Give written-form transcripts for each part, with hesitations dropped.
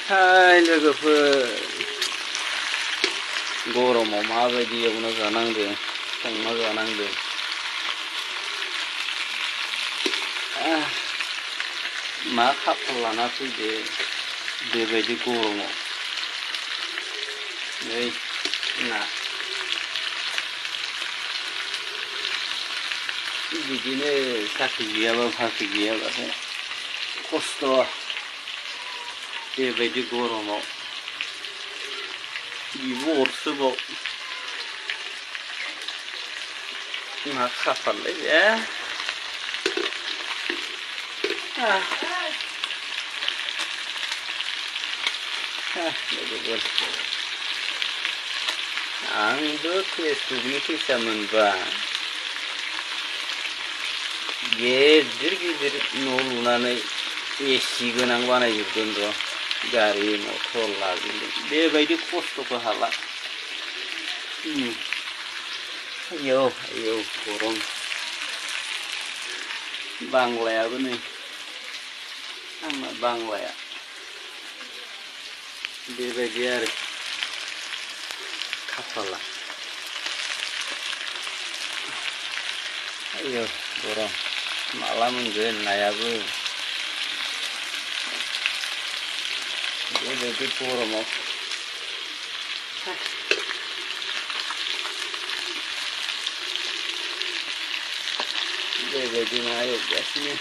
हाय लोगोफोर गरमाव माबायदि एवना जानांदों संना जानांदों मा खाफाल लाना फैदो बेबायदि गरमाव नै ना बिदिनो साख्रि गैयाबा फाख्रि गैयाबाथाय खस्थ' बेबायदि गरमाव बिबो अरसोबाव मा खाफाललै बे आंबो फेसबुकनि फैसा मोनबा गिदिर गिदिर न' लुनानै एसि गोनां बानायजोबगोन र' गारि मटर लाजोबगोन बेबायदि खस्थ'खौ हाला आयौ आयौ गरम बांलायाबो नै आंना बांलाया बेबायदि आरो खाफाला आयौ गरम माला मोनगोन नायाबो बेबायदि गरमाव बेबायदि ना एवगासिनो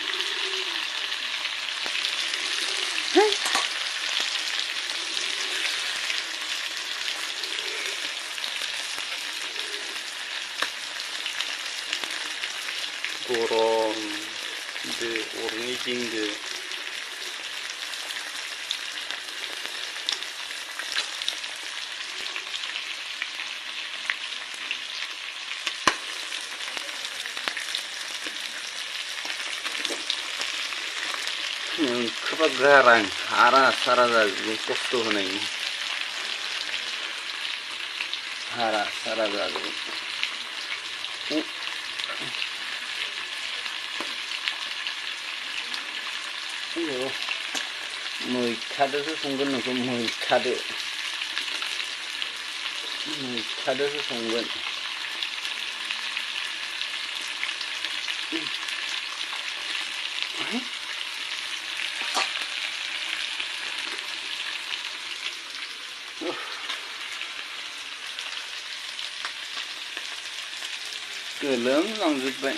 गरमदो अरनि जिंदो खोबा गारां हारा सारा जाजोबगोन खस्थ' होनायनि हारा सारा जाजोबगोन आयौ मैथादोसो संगोन नोंखौ मैथादोसो संगोन गोलोमलांजोब्बाय